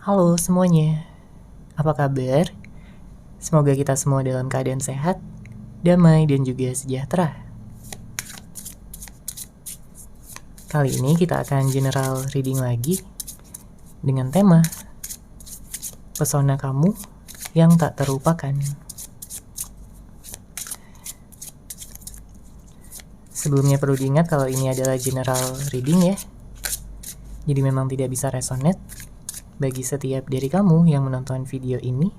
Halo semuanya, apa kabar? Semoga kita semua dalam keadaan sehat, damai, dan juga sejahtera. Kali ini kita akan general reading lagi dengan tema Pesona Kamu yang Tak Terlupakan. Sebelumnya perlu diingat kalau ini adalah general reading ya, jadi memang tidak bisa resonate bagi setiap dari kamu yang menonton video ini.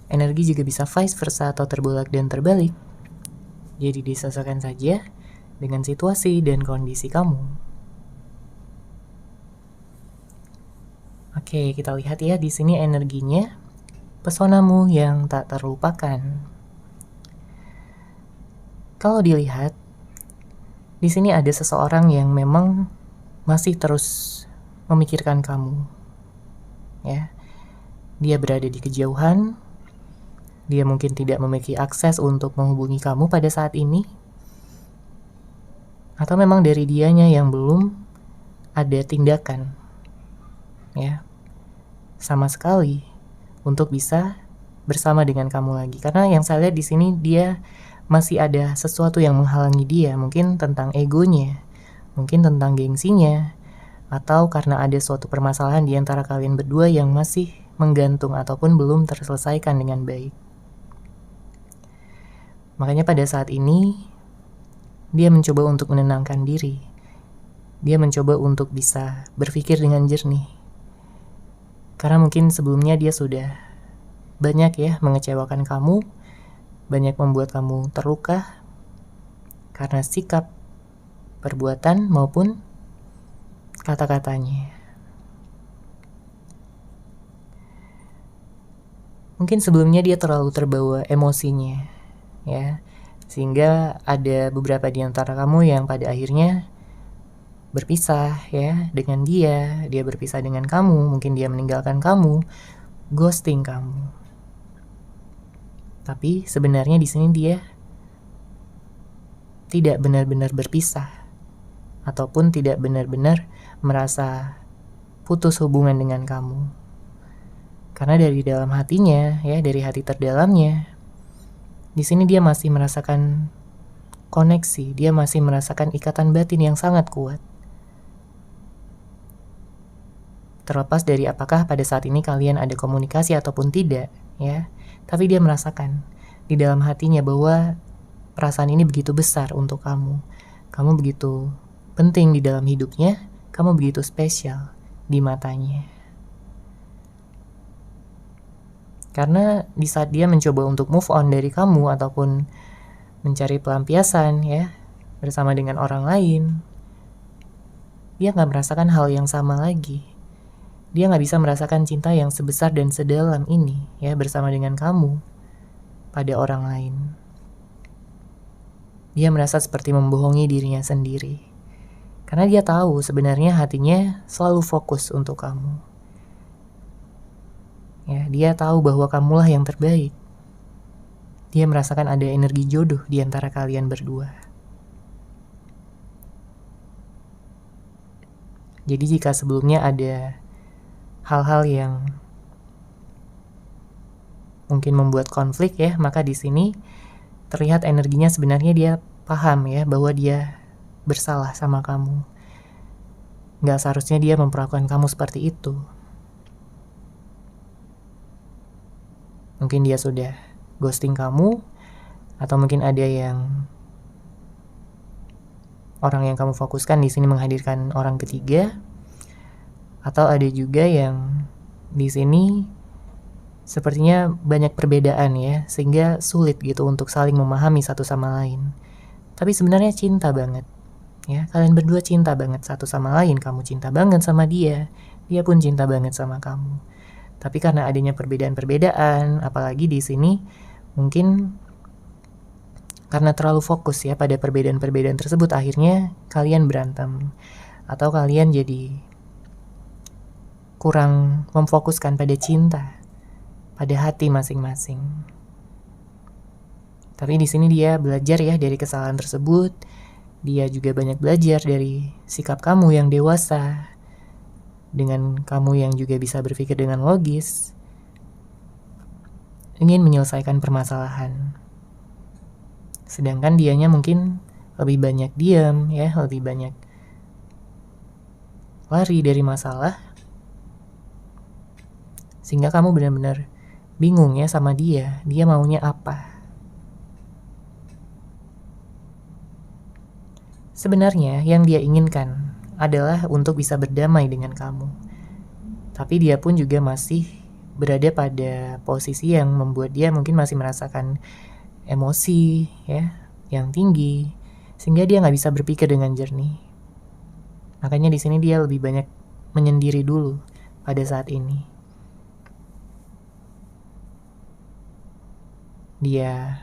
Energi juga bisa vice versa atau terbolak dan terbalik. Jadi disesuaikan saja dengan situasi dan kondisi kamu. Oke, kita lihat ya di sini energinya. Pesonamu yang tak terlupakan. Kalau dilihat, di sini ada seseorang yang memang masih terus memikirkan kamu. Ya. Dia berada di kejauhan. Dia mungkin tidak memiliki akses untuk menghubungi kamu pada saat ini. Atau memang dari dianya yang belum ada tindakan. Ya. Sama sekali untuk bisa bersama dengan kamu lagi. Karena yang saya lihat di sini dia masih ada sesuatu yang menghalangi dia. Mungkin tentang egonya, mungkin tentang gengsinya, atau karena ada suatu permasalahan di antara kalian berdua yang masih menggantung ataupun belum terselesaikan dengan baik. Makanya pada saat ini dia mencoba untuk menenangkan diri. Dia mencoba untuk bisa berpikir dengan jernih. Karena mungkin sebelumnya dia sudah banyak ya mengecewakan kamu, banyak membuat kamu terluka karena sikap, perbuatan maupun kata-katanya. Mungkin sebelumnya dia terlalu terbawa emosinya, ya, sehingga ada beberapa di antara kamu yang pada akhirnya berpisah ya dengan dia berpisah dengan kamu, mungkin dia meninggalkan kamu, ghosting kamu. Tapi sebenarnya di sini dia tidak benar-benar berpisah ataupun tidak benar-benar merasa putus hubungan dengan kamu. Karena dari dalam hatinya, ya, dari hati terdalamnya, di sini dia masih merasakan koneksi, dia masih merasakan ikatan batin yang sangat kuat. Terlepas dari apakah pada saat ini kalian ada komunikasi ataupun tidak, ya, tapi dia merasakan di dalam hatinya bahwa perasaan ini begitu besar untuk kamu. Kamu begitu penting di dalam hidupnya, kamu begitu spesial di matanya. Karena di saat dia mencoba untuk move on dari kamu ataupun mencari pelampiasan ya bersama dengan orang lain, dia gak merasakan hal yang sama lagi. Dia gak bisa merasakan cinta yang sebesar dan sedalam ini ya bersama dengan kamu pada orang lain. Dia merasa seperti membohongi dirinya sendiri. Karena dia tahu sebenarnya hatinya selalu fokus untuk kamu. Ya, dia tahu bahwa kamulah yang terbaik. Dia merasakan ada energi jodoh di antara kalian berdua. Jadi jika sebelumnya ada hal-hal yang mungkin membuat konflik ya, maka di sini terlihat energinya sebenarnya dia paham ya bahwa dia bersalah sama kamu. Gak seharusnya dia memperlakukan kamu seperti itu. Mungkin dia sudah ghosting kamu, atau mungkin ada yang orang yang kamu fokuskan di sini menghadirkan orang ketiga, atau ada juga yang di sini sepertinya banyak perbedaan ya, sehingga sulit gitu untuk saling memahami satu sama lain. Tapi sebenarnya cinta banget ya, kalian berdua cinta banget satu sama lain. Kamu cinta banget sama dia, dia pun cinta banget sama kamu. Tapi karena adanya perbedaan-perbedaan, apalagi di sini mungkin karena terlalu fokus ya pada perbedaan-perbedaan tersebut, akhirnya kalian berantem atau kalian jadi kurang memfokuskan pada cinta, pada hati masing-masing. Tapi di sini dia belajar ya dari kesalahan tersebut. Dia juga banyak belajar dari sikap kamu yang dewasa, dengan kamu yang juga bisa berpikir dengan logis, ingin menyelesaikan permasalahan. Sedangkan dianya mungkin lebih banyak diam, ya, lebih banyak lari dari masalah, sehingga kamu benar-benar bingung ya sama dia maunya apa. Sebenarnya yang dia inginkan adalah untuk bisa berdamai dengan kamu. Tapi dia pun juga masih berada pada posisi yang membuat dia mungkin masih merasakan emosi ya yang tinggi, sehingga dia nggak bisa berpikir dengan jernih. Makanya di sini dia lebih banyak menyendiri dulu pada saat ini. Dia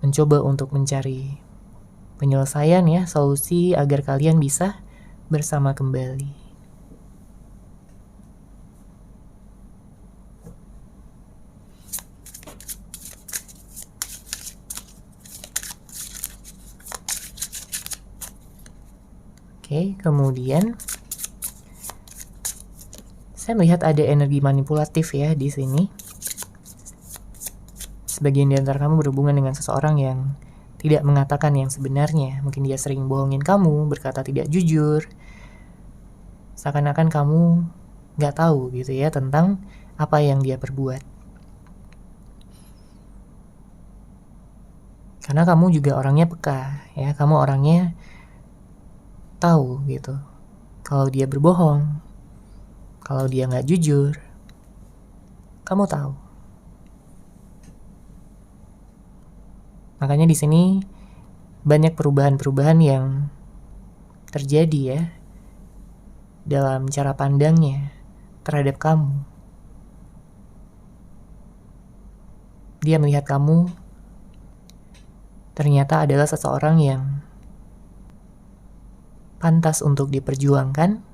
mencoba untuk mencari penyelesaian ya, solusi agar kalian bisa bersama kembali. Oke, kemudian saya melihat ada energi manipulatif ya di sini. Sebagian di antara kamu berhubungan dengan seseorang yang tidak mengatakan yang sebenarnya. Mungkin dia sering bohongin kamu, berkata tidak jujur. Seakan-akan kamu gak tahu gitu ya tentang apa yang dia perbuat. Karena kamu juga orangnya peka ya, kamu orangnya tahu gitu kalau dia berbohong, kalau dia nggak jujur, kamu tahu. Makanya di sini banyak perubahan-perubahan yang terjadi ya dalam cara pandangnya terhadap kamu. Dia melihat kamu ternyata adalah seseorang yang pantas untuk diperjuangkan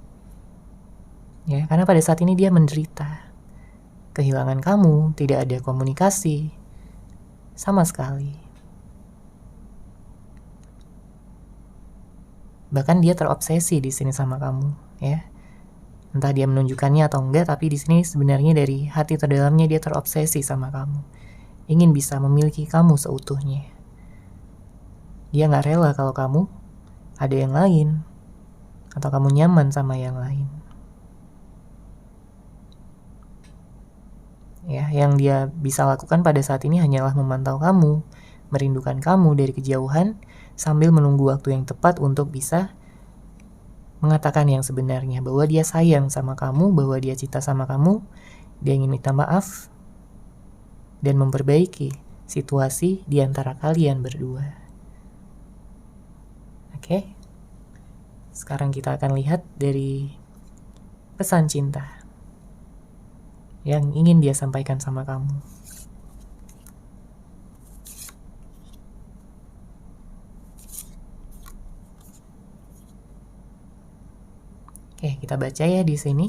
ya, karena pada saat ini dia menderita kehilangan kamu, tidak ada komunikasi sama sekali. Bahkan dia terobsesi di sini sama kamu ya, entah dia menunjukkannya atau enggak, tapi di sini sebenarnya dari hati terdalamnya dia terobsesi sama kamu, ingin bisa memiliki kamu seutuhnya. Dia nggak rela kalau kamu ada yang lain atau kamu nyaman sama yang lain. Ya, yang dia bisa lakukan pada saat ini hanyalah memantau kamu, merindukan kamu dari kejauhan, sambil menunggu waktu yang tepat untuk bisa mengatakan yang sebenarnya, bahwa dia sayang sama kamu, bahwa dia cinta sama kamu, dia ingin minta maaf, dan memperbaiki situasi di antara kalian berdua. Oke? Sekarang kita akan lihat dari pesan cinta yang ingin dia sampaikan sama kamu. Oke, kita baca ya di sini.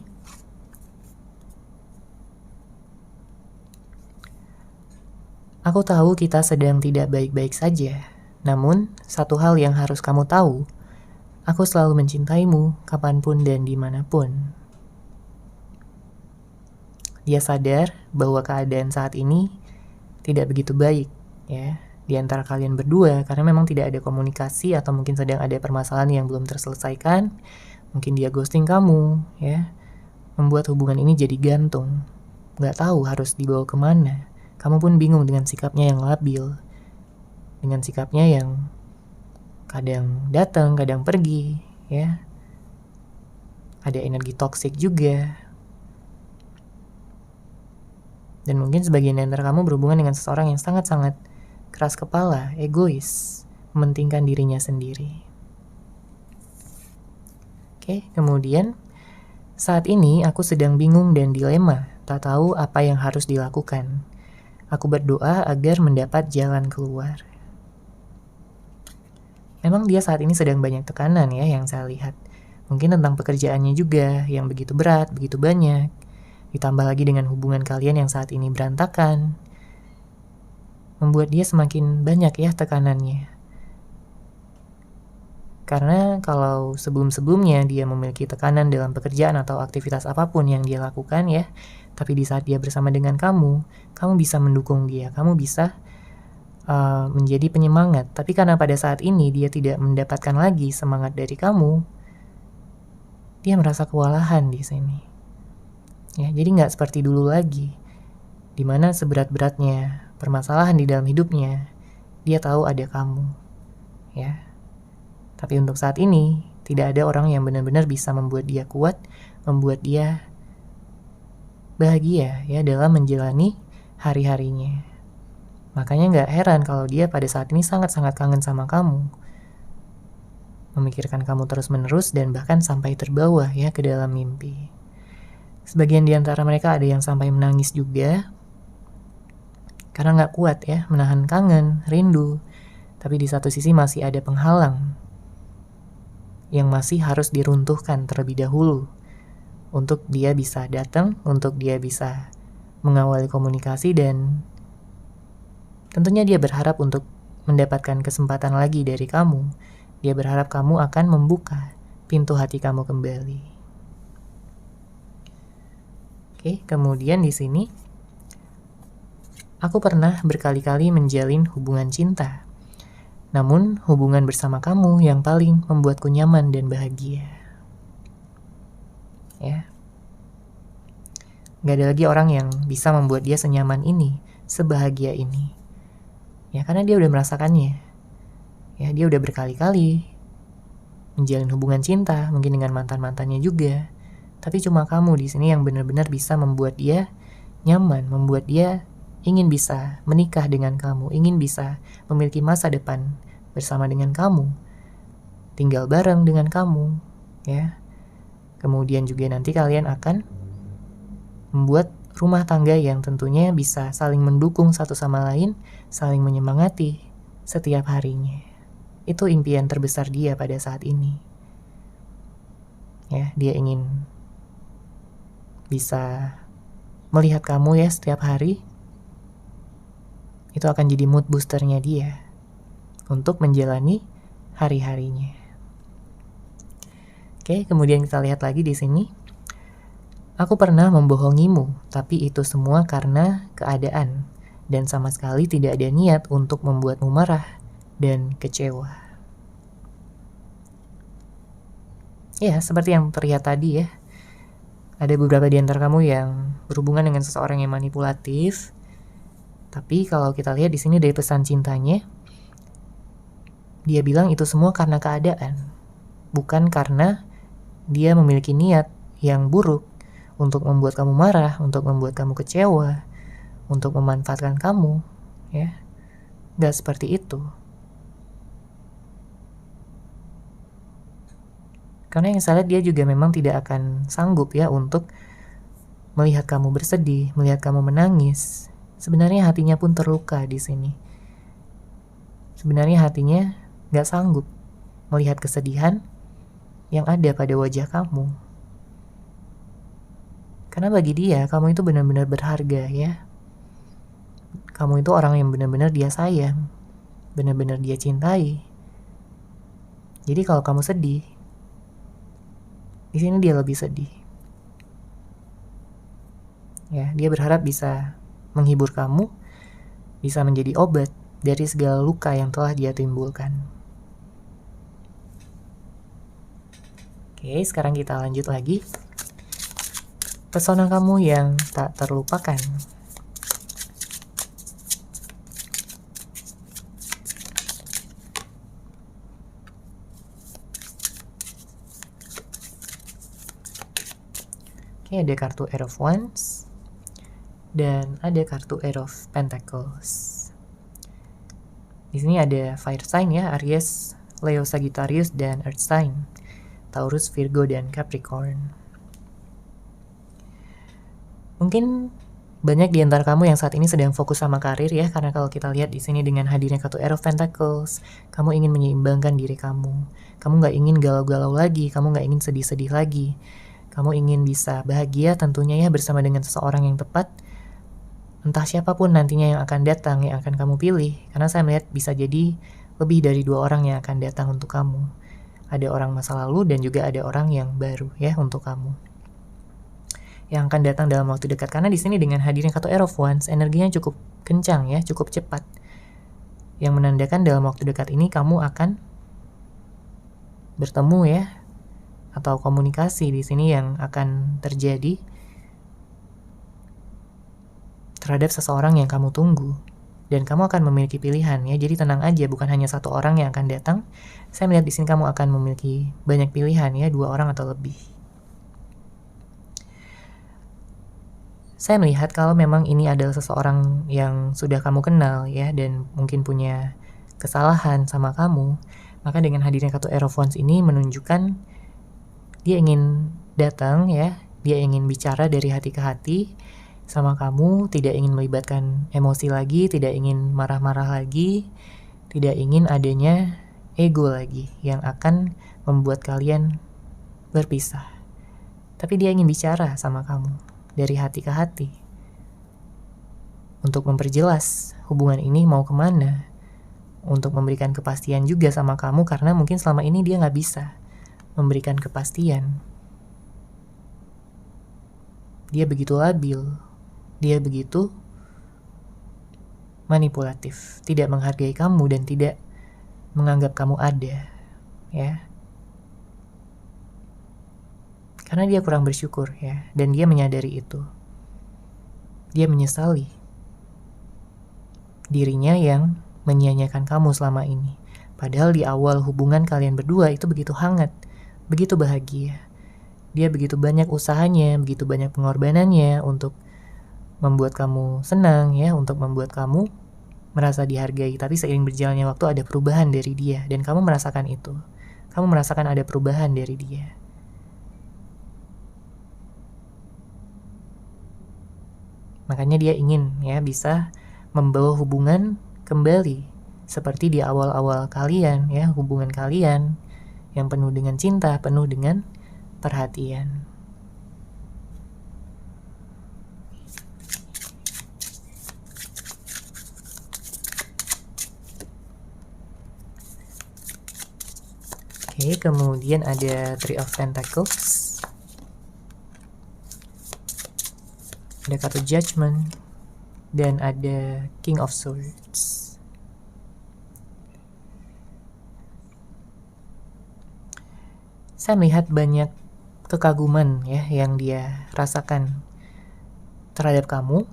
Aku tahu kita sedang tidak baik-baik saja, namun satu hal yang harus kamu tahu, aku selalu mencintaimu kapanpun dan dimanapun. Dia sadar bahwa keadaan saat ini tidak begitu baik ya di antara kalian berdua, karena memang tidak ada komunikasi atau mungkin sedang ada permasalahan yang belum terselesaikan. Mungkin dia ghosting kamu ya, membuat hubungan ini jadi gantung, gak tahu harus dibawa kemana. Kamu pun bingung dengan sikapnya yang labil, dengan sikapnya yang kadang datang, kadang pergi ya. Ada energi toksik juga. Dan mungkin sebagian dari kamu berhubungan dengan seseorang yang sangat-sangat keras kepala, egois, mementingkan dirinya sendiri. Oke, kemudian saat ini aku sedang bingung dan dilema, tak tahu apa yang harus dilakukan. Aku berdoa agar mendapat jalan keluar. Memang dia saat ini sedang banyak tekanan ya yang saya lihat. Mungkin tentang pekerjaannya juga yang begitu berat, begitu banyak. Ditambah lagi dengan hubungan kalian yang saat ini berantakan, membuat dia semakin banyak ya tekanannya. Karena kalau sebelum-sebelumnya dia memiliki tekanan dalam pekerjaan atau aktivitas apapun yang dia lakukan ya, tapi di saat dia bersama dengan kamu bisa mendukung dia, kamu bisa menjadi penyemangat. Tapi karena pada saat ini dia tidak mendapatkan lagi semangat dari kamu, dia merasa kewalahan di sini. Ya, jadi nggak seperti dulu lagi, dimana seberat-beratnya permasalahan di dalam hidupnya, dia tahu ada kamu. Ya. Tapi untuk saat ini, tidak ada orang yang benar-benar bisa membuat dia kuat, membuat dia bahagia ya dalam menjalani hari-harinya. Makanya nggak heran kalau dia pada saat ini sangat-sangat kangen sama kamu. Memikirkan kamu terus-menerus dan bahkan sampai terbawa ya ke dalam mimpi. Sebagian di antara mereka ada yang sampai menangis juga, karena nggak kuat ya menahan kangen, rindu. Tapi di satu sisi masih ada penghalang yang masih harus diruntuhkan terlebih dahulu untuk dia bisa datang, untuk dia bisa mengawali komunikasi, dan tentunya dia berharap untuk mendapatkan kesempatan lagi dari kamu. Dia berharap kamu akan membuka pintu hati kamu kembali. Oke, kemudian di sini aku pernah berkali-kali menjalin hubungan cinta. Namun, hubungan bersama kamu yang paling membuatku nyaman dan bahagia. Ya. Gak ada lagi orang yang bisa membuat dia senyaman ini, sebahagia ini. Ya, karena dia udah merasakannya. Ya, dia udah berkali-kali menjalin hubungan cinta, mungkin dengan mantan-mantannya juga. Tapi cuma kamu di sini yang benar-benar bisa membuat dia nyaman, membuat dia ingin bisa menikah dengan kamu, ingin bisa memiliki masa depan bersama dengan kamu, tinggal bareng dengan kamu, ya. Kemudian juga nanti kalian akan membuat rumah tangga yang tentunya bisa saling mendukung satu sama lain, saling menyemangati setiap harinya. Itu impian terbesar dia pada saat ini. Ya, dia ingin bisa melihat kamu ya setiap hari. Itu akan jadi mood boosternya dia untuk menjalani hari-harinya. Oke, kemudian kita lihat lagi di sini. Aku pernah membohongimu, tapi itu semua karena keadaan dan sama sekali tidak ada niat untuk membuatmu marah dan kecewa. Ya, seperti yang terlihat tadi ya. Ada beberapa di antara kamu yang berhubungan dengan seseorang yang manipulatif. Tapi kalau kita lihat di sini dari pesan cintanya, dia bilang itu semua karena keadaan, bukan karena dia memiliki niat yang buruk untuk membuat kamu marah, untuk membuat kamu kecewa, untuk memanfaatkan kamu, ya. Gak seperti itu. Karena yang saya lihat dia juga memang tidak akan sanggup ya untuk melihat kamu bersedih, melihat kamu menangis. Sebenarnya hatinya pun terluka di sini. Sebenarnya hatinya gak sanggup melihat kesedihan yang ada pada wajah kamu. Karena bagi dia, kamu itu benar-benar berharga ya. Kamu itu orang yang benar-benar dia sayang, benar-benar dia cintai. Jadi kalau kamu sedih, di sini dia lebih sedih. Ya, dia berharap bisa menghibur kamu, bisa menjadi obat dari segala luka yang telah dia timbulkan. Oke, sekarang kita lanjut lagi. Pesona kamu yang tak terlupakan. Oke, ada kartu Ace of Wands dan ada kartu Ace of Pentacles. Di sini ada fire sign ya, Aries, Leo, Sagittarius, dan earth sign, Taurus, Virgo, dan Capricorn. Mungkin banyak di antara kamu yang saat ini sedang fokus sama karir ya, karena kalau kita lihat di sini dengan hadirnya kartu Ace of Pentacles, kamu ingin menyeimbangkan diri kamu. Kamu nggak ingin galau-galau lagi, kamu nggak ingin sedih-sedih lagi. Kamu ingin bisa bahagia tentunya ya bersama dengan seseorang yang tepat. Entah siapapun nantinya yang akan datang, yang akan kamu pilih. Karena saya melihat bisa jadi lebih dari 2 orang yang akan datang untuk kamu. Ada orang masa lalu dan juga ada orang yang baru ya untuk kamu, yang akan datang dalam waktu dekat. Karena di sini dengan hadirnya kartu Air of Wands, energinya cukup kencang ya, cukup cepat, yang menandakan dalam waktu dekat ini kamu akan bertemu ya, atau komunikasi di sini yang akan terjadi terhadap seseorang yang kamu tunggu. Dan kamu akan memiliki pilihan ya, jadi tenang aja, bukan hanya satu orang yang akan datang. Saya melihat di sini kamu akan memiliki banyak pilihan ya, 2 orang atau lebih. Saya melihat kalau memang ini adalah seseorang yang sudah kamu kenal ya, dan mungkin punya kesalahan sama kamu, maka dengan hadirnya kartu Air of Wands ini menunjukkan dia ingin datang ya, dia ingin bicara dari hati ke hati sama kamu, tidak ingin melibatkan emosi lagi, tidak ingin marah-marah lagi, tidak ingin adanya ego lagi yang akan membuat kalian berpisah. Tapi dia ingin bicara sama kamu dari hati ke hati untuk memperjelas hubungan ini mau kemana, untuk memberikan kepastian juga sama kamu, karena mungkin selama ini dia nggak bisa memberikan kepastian. Dia begitu labil, dia begitu manipulatif, tidak menghargai kamu dan tidak menganggap kamu ada ya, karena dia kurang bersyukur ya, dan dia menyadari itu. Dia menyesali dirinya yang menyia-nyiakan kamu selama ini, padahal di awal hubungan kalian berdua itu begitu hangat, begitu bahagia. Dia begitu banyak usahanya, begitu banyak pengorbanannya untuk membuat kamu senang ya, untuk membuat kamu merasa dihargai. Tapi seiring berjalannya waktu ada perubahan dari dia, dan kamu merasakan itu. Kamu merasakan ada perubahan dari dia. Makanya dia ingin ya bisa membawa hubungan kembali seperti di awal-awal kalian ya, hubungan kalian yang penuh dengan cinta, penuh dengan perhatian. Oke, kemudian ada Three of Pentacles, ada kartu Judgment, dan ada King of Swords. Saya melihat banyak kekaguman ya yang dia rasakan terhadap kamu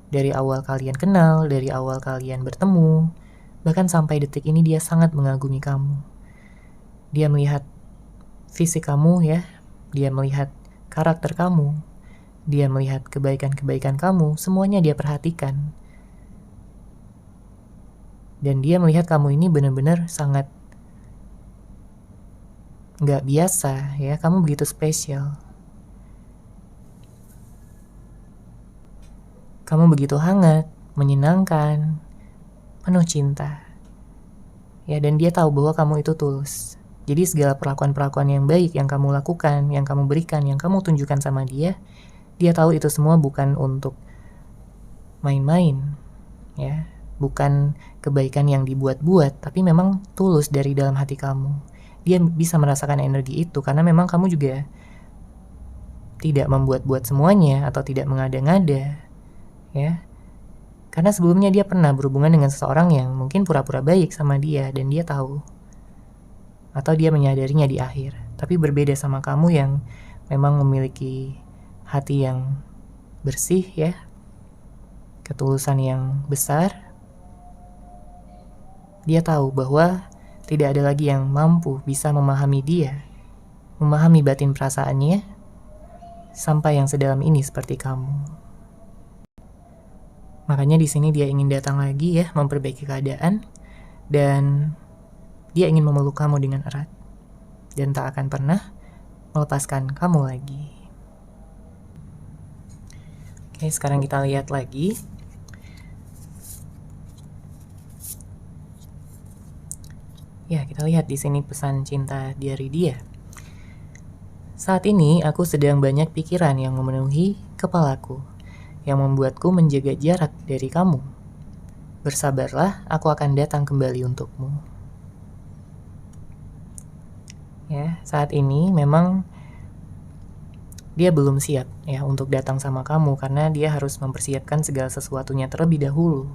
dari awal kalian kenal, dari awal kalian bertemu, bahkan sampai detik ini dia sangat mengagumi kamu. Dia melihat fisik kamu ya, dia melihat karakter kamu, dia melihat kebaikan-kebaikan kamu, semuanya dia perhatikan. Dan dia melihat kamu ini benar-benar sangat nggak biasa ya, kamu begitu spesial. Kamu begitu hangat, menyenangkan, penuh cinta. Ya, dan dia tahu bahwa kamu itu tulus. Jadi segala perlakuan-perlakuan yang baik yang kamu lakukan, yang kamu berikan, yang kamu tunjukkan sama dia, dia tahu itu semua bukan untuk main-main, ya, bukan kebaikan yang dibuat-buat, tapi memang tulus dari dalam hati kamu. Dia bisa merasakan energi itu karena memang kamu juga tidak membuat-buat semuanya atau tidak mengada-ngada, ya. Karena sebelumnya dia pernah berhubungan dengan seseorang yang mungkin pura-pura baik sama dia dan dia tahu, atau dia menyadarinya di akhir. Tapi berbeda sama kamu yang memang memiliki hati yang bersih ya, ketulusan yang besar. Dia tahu bahwa tidak ada lagi yang mampu bisa memahami dia, memahami batin perasaannya sampai yang sedalam ini seperti kamu. Makanya di sini dia ingin datang lagi ya, memperbaiki keadaan, dan dia ingin memeluk kamu dengan erat dan tak akan pernah melepaskan kamu lagi. Oke, sekarang kita lihat lagi. Ya, kita lihat di sini pesan cinta dari dia. Saat ini aku sedang banyak pikiran yang memenuhi kepalaku, yang membuatku menjaga jarak dari kamu. Bersabarlah, aku akan datang kembali untukmu. ya. Saat ini memang dia belum siap ya untuk datang sama kamu karena dia harus mempersiapkan segala sesuatunya terlebih dahulu.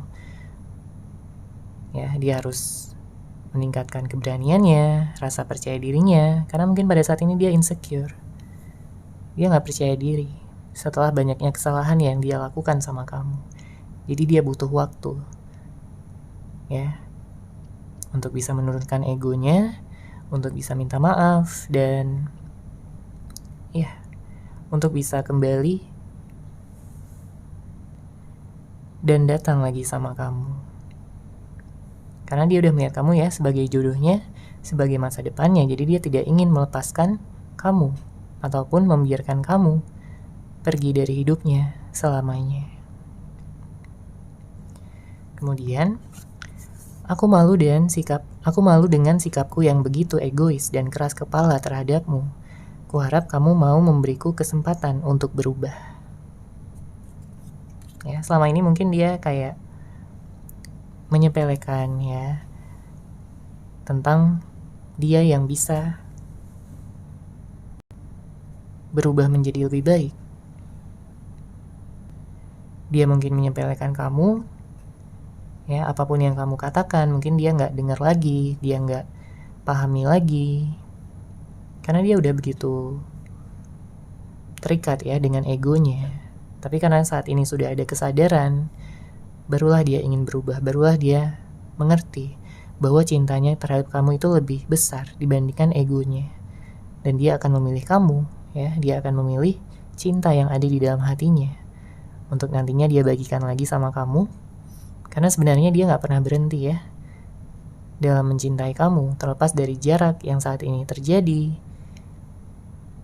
Ya, dia harus meningkatkan keberaniannya, rasa percaya dirinya, karena mungkin pada saat ini dia insecure. Dia nggak percaya diri setelah banyaknya kesalahan yang dia lakukan sama kamu. Jadi dia butuh waktu ya untuk bisa menurunkan egonya, untuk bisa minta maaf, dan ya untuk bisa kembali dan datang lagi sama kamu. Karena dia udah melihat kamu ya sebagai jodohnya, sebagai masa depannya. Jadi dia tidak ingin melepaskan kamu ataupun membiarkan kamu pergi dari hidupnya selamanya. Kemudian, aku malu dengan sikapku yang begitu egois dan keras kepala terhadapmu. Kuharap kamu mau memberiku kesempatan untuk berubah. Ya, selama ini mungkin dia kayak menyepelekan ya tentang dia yang bisa berubah menjadi lebih baik. Dia mungkin menyepelekan kamu, ya apapun yang kamu katakan mungkin dia nggak dengar lagi, dia nggak pahami lagi, karena dia udah begitu terikat ya dengan egonya. Tapi karena saat ini sudah ada kesadaran, barulah dia ingin berubah, barulah dia mengerti bahwa cintanya terhadap kamu itu lebih besar dibandingkan egonya. Dan dia akan memilih kamu, ya, dia akan memilih cinta yang ada di dalam hatinya untuk nantinya dia bagikan lagi sama kamu. Karena sebenarnya dia gak pernah berhenti ya dalam mencintai kamu, terlepas dari jarak yang saat ini terjadi,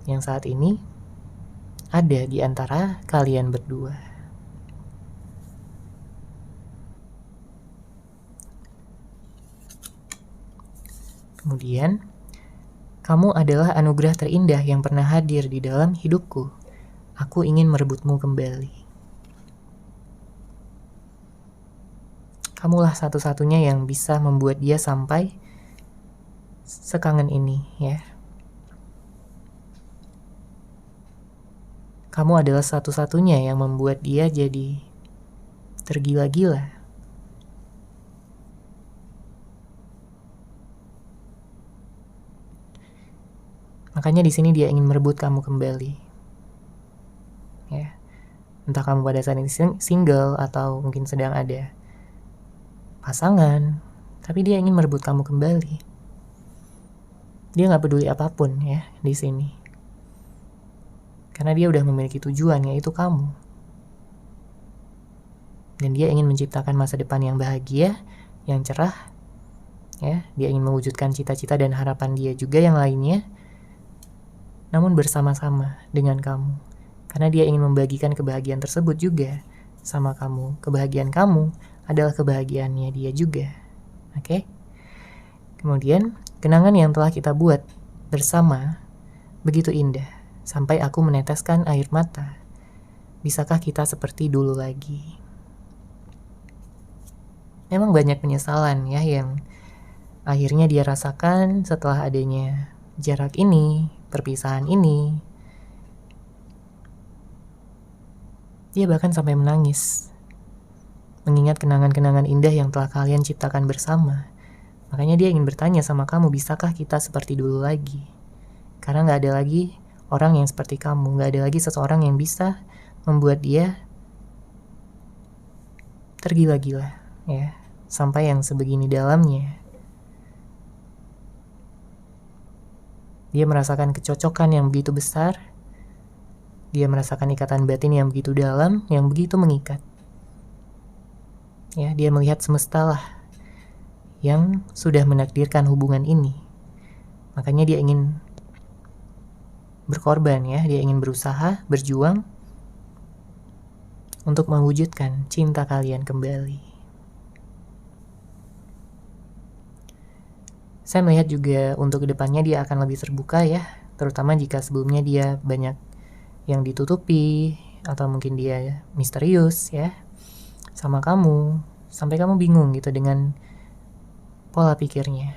yang saat ini ada di antara kalian berdua. Kemudian, kamu adalah anugerah terindah yang pernah hadir di dalam hidupku. Aku ingin merebutmu kembali. Kamulah satu-satunya yang bisa membuat dia sampai sekangen ini, ya. Kamu adalah satu-satunya yang membuat dia jadi tergila-gila. Makanya di sini dia ingin merebut kamu kembali. Ya. Entah kamu pada saat ini single atau mungkin sedang ada pasangan, tapi dia ingin merebut kamu kembali. Dia nggak peduli apapun ya di sini, karena dia udah memiliki tujuan, yaitu kamu. Dan dia ingin menciptakan masa depan yang bahagia, yang cerah. Ya, dia ingin mewujudkan cita-cita dan harapan dia juga yang lainnya, namun bersama-sama dengan kamu. Karena dia ingin membagikan kebahagiaan tersebut juga sama kamu. Kebahagiaan kamu adalah kebahagiaannya dia juga. Oke? Kemudian, kenangan yang telah kita buat bersama begitu indah, sampai aku meneteskan air mata. Bisakah kita seperti dulu lagi? Memang banyak penyesalan ya yang akhirnya dia rasakan setelah adanya jarak ini, perpisahan ini. Dia bahkan sampai menangis, mengingat kenangan-kenangan indah yang telah kalian ciptakan bersama. Makanya dia ingin bertanya sama kamu, bisakah kita seperti dulu lagi? Karena gak ada lagi orang yang seperti kamu, gak ada lagi seseorang yang bisa membuat dia tergila-gila, ya, sampai yang sebegini dalamnya. Dia merasakan kecocokan yang begitu besar, dia merasakan ikatan batin yang begitu dalam, yang begitu mengikat. Ya, dia melihat semesta lah yang sudah menakdirkan hubungan ini. Makanya dia ingin berkorban ya, dia ingin berusaha, berjuang untuk mewujudkan cinta kalian kembali. Saya melihat juga untuk kedepannya dia akan lebih terbuka ya, terutama jika sebelumnya dia banyak yang ditutupi atau mungkin dia misterius ya sama kamu, sampai kamu bingung gitu dengan pola pikirnya.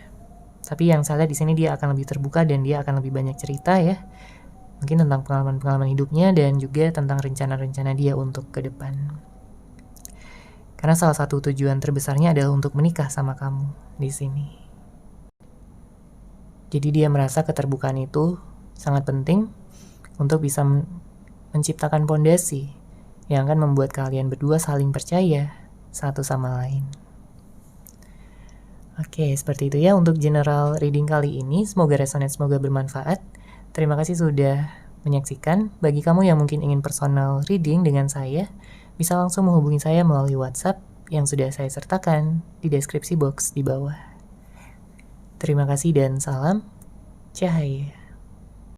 Tapi yang saya lihat di sini dia akan lebih terbuka dan dia akan lebih banyak cerita ya. Mungkin tentang pengalaman-pengalaman hidupnya dan juga tentang rencana-rencana dia untuk ke depan. Karena salah satu tujuan terbesarnya adalah untuk menikah sama kamu di sini. Jadi dia merasa keterbukaan itu sangat penting untuk bisa menciptakan pondasi yang akan membuat kalian berdua saling percaya satu sama lain. Oke, seperti itu ya untuk general reading kali ini. Semoga resonate, semoga bermanfaat. Terima kasih sudah menyaksikan. Bagi kamu yang mungkin ingin personal reading dengan saya, bisa langsung menghubungi saya melalui WhatsApp yang sudah saya sertakan di deskripsi box di bawah. Terima kasih dan salam cahaya.